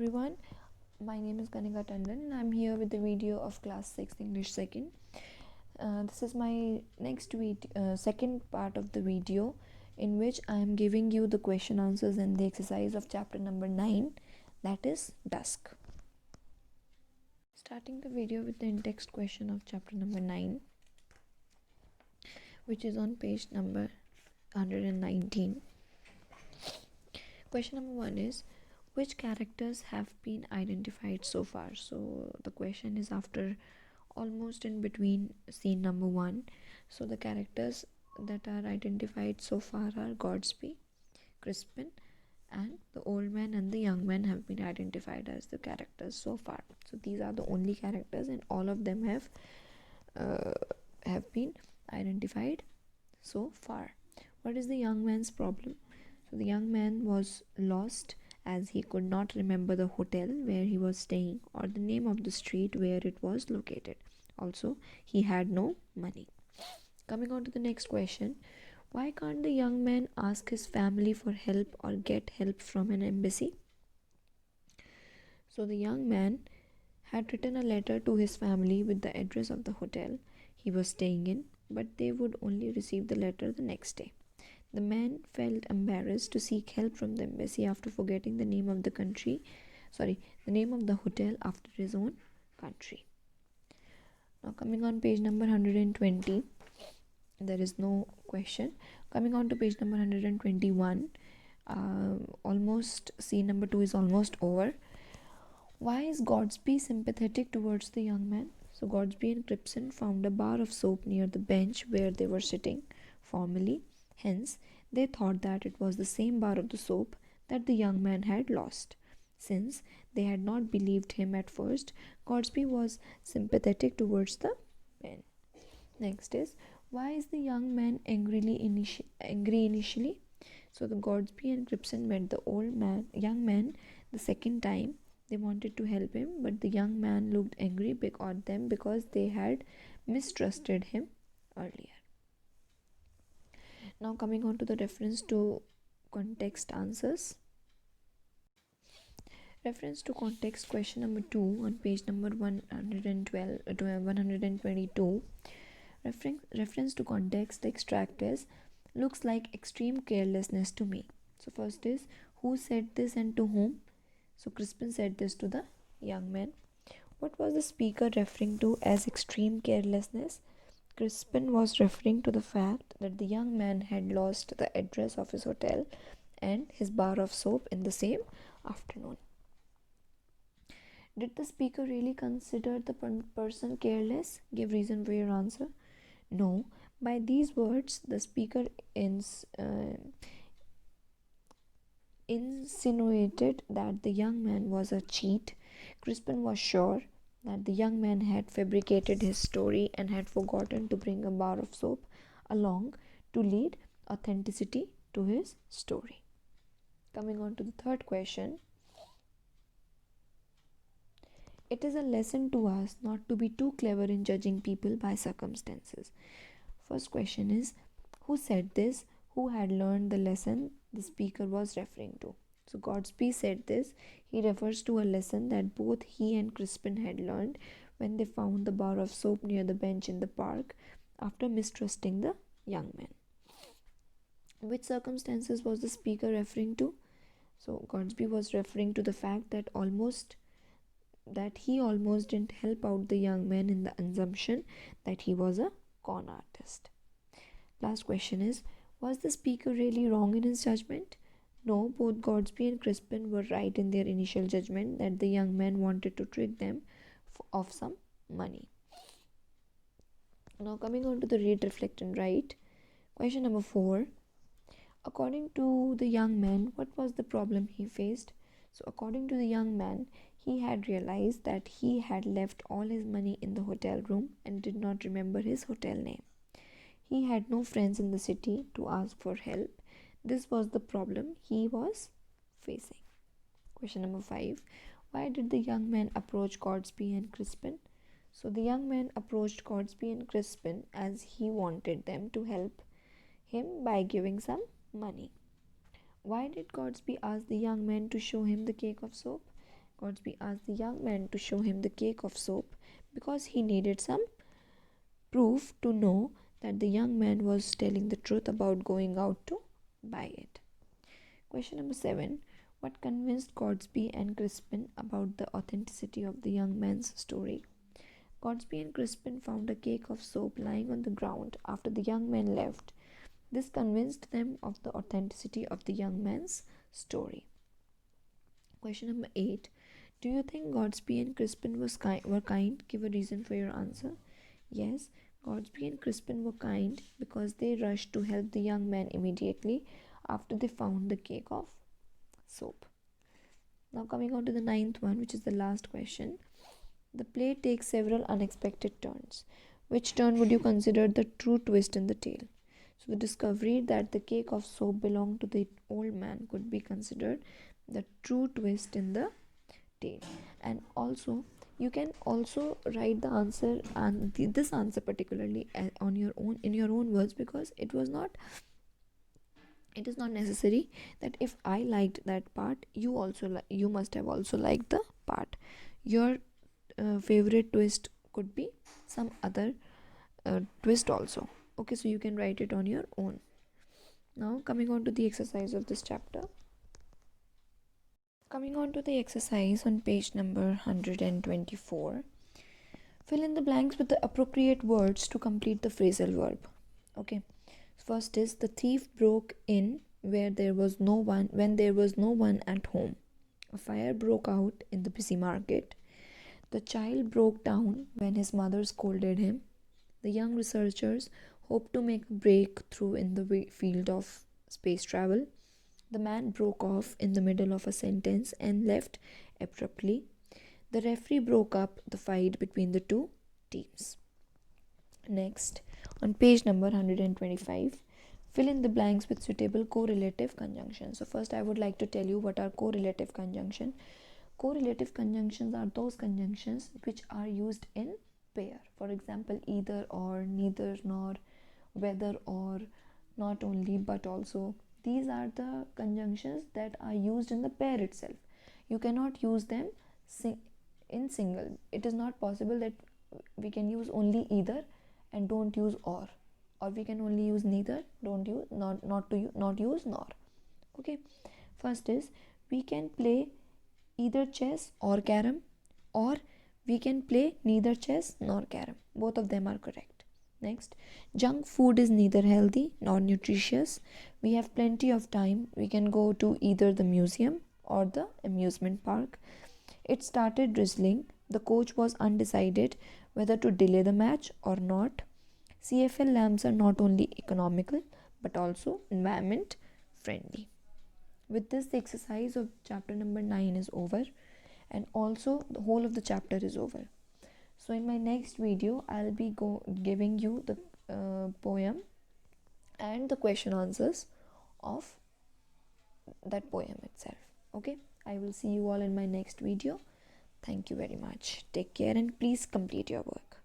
everyone, my name is Kanika Tandon and I'm here with the video of Class 6 English 2nd. This is my second part of the video in which I am giving you the question answers and the exercise of chapter number 9, that is dusk. Starting the video with the in-text question of chapter number 9, which is on page number 119. Question number 1 is, which characters have been identified so far? So the question is after almost in between scene number 1. So the characters that are identified so far are Godsby, Crispin, and the old man and the young man have been identified as the characters so far. So these are the only characters and all of them have been identified so far. What is the young man's problem? So the young man was lost as he could not remember the hotel where he was staying or the name of the street where it was located. Also, he had no money. Coming on to the next question, why can't the young man ask his family for help or get help from an embassy? So the young man had written a letter to his family with the address of the hotel he was staying in, but they would only receive the letter the next day. The man felt embarrassed to seek help from the embassy after forgetting the name of the hotel after his own country. Now coming on page number 120, there is no question. Coming on to page number 121, almost scene number 2 is almost over. Why is Godsby sympathetic towards the young man? So Godsby and Crispin found a bar of soap near the bench where they were sitting formerly. Hence, they thought that it was the same bar of the soap that the young man had lost. Since they had not believed him at first, Godsby was sympathetic towards the men. Next is, why is the young man angry initially? So the Godsby and Crispin met the young man the second time. They wanted to help him, but the young man looked angry at them because they had mistrusted him earlier. Now coming on to the reference to context answers. Reference to context question number 2 on page number 122. Reference to context, the extract is, looks like extreme carelessness to me. So first is, who said this and to whom? So Crispin said this to the young man. What was the speaker referring to as extreme carelessness? Crispin was referring to the fact that the young man had lost the address of his hotel and his bar of soap in the same afternoon. Did the speaker really consider the person careless? Give reason for your answer. No. By these words, the speaker insinuated that the young man was a cheat. Crispin was sure that the young man had fabricated his story and had forgotten to bring a bar of soap along to lead authenticity to his story. Coming on to the third question. It is a lesson to us not to be too clever in judging people by circumstances. First question is, who said this? Who had learned the lesson the speaker was referring to? So Godsby said this. He refers to a lesson that both he and Crispin had learned when they found the bar of soap near the bench in the park after mistrusting the young man. Which circumstances was the speaker referring to? So Godsby was referring to the fact that he almost didn't help out the young man in the assumption that he was a con artist. Last question is, was the speaker really wrong in his judgment? No, both Godsby and Crispin were right in their initial judgment that the young man wanted to trick them of some money. Now coming on to the read, reflect and write. Question number 4. According to the young man, what was the problem he faced? So according to the young man, he had realized that he had left all his money in the hotel room and did not remember his hotel name. He had no friends in the city to ask for help. This was the problem he was facing. Question number 5. Why did the young man approach Godsby and Crispin? So the young man approached Godsby and Crispin as he wanted them to help him by giving some money. Why did Godsby ask the young man to show him the cake of soap? Godsby asked the young man to show him the cake of soap because he needed some proof to know that the young man was telling the truth about going out to buy it. Question number 7. What convinced Godsby and Crispin about the authenticity of the young man's story? Godsby and Crispin found a cake of soap lying on the ground after the young man left. This convinced them of the authenticity of the young man's story. Question number 8. Do you think Godsby and Crispin were kind? Give a reason for your answer. Yes, Godsby and Crispin were kind because they rushed to help the young man immediately after they found the cake of soap. Now coming on to the 9th one, which is the last question. The play takes several unexpected turns. Which turn would you consider the true twist in the tale? So the discovery that the cake of soap belonged to the old man could be considered the true twist in the tale. And also you can also write the answer and this answer particularly on your own in your own words, because it is not necessary that if I liked that part, you must have also liked the part. Your favorite twist could be some other twist also. Okay, so you can write it on your own. Now coming on to the exercise of this chapter. Coming on to the exercise on page number 124. Fill in the blanks with the appropriate words to complete the phrasal verb. Okay, first is the thief broke in when there was no one at home. A fire broke out in the busy market. The child broke down when his mother scolded him. The young researchers hoped to make a breakthrough in the field of space travel. The man broke off in the middle of a sentence and left abruptly. The referee broke up the fight between the two teams. Next, on page number 125, fill in the blanks with suitable correlative conjunctions. So first I would like to tell you what are correlative conjunctions. Correlative conjunctions are those conjunctions which are used in pair. For example, either or, neither nor, whether or, not only but also. These are the conjunctions that are used in the pair itself. You cannot use them in single. It is not possible that we can use only either and don't use or we can only use neither, don't use not use nor. Okay, first is we can play either chess or carom, or we can play neither chess nor carom. Both of them are correct. Next, junk food is neither healthy nor nutritious. We have plenty of time. We can go to either the museum or the amusement park. It started drizzling. The coach was undecided whether to delay the match or not. CFL lamps are not only economical but also environment friendly. With this, the exercise of chapter number 9 is over, and also the whole of the chapter is over. So in my next video I'll be giving you the poem and the question answers of that poem itself. Okay, I will see you all in my next video. Thank you very much. Take care and please complete your work.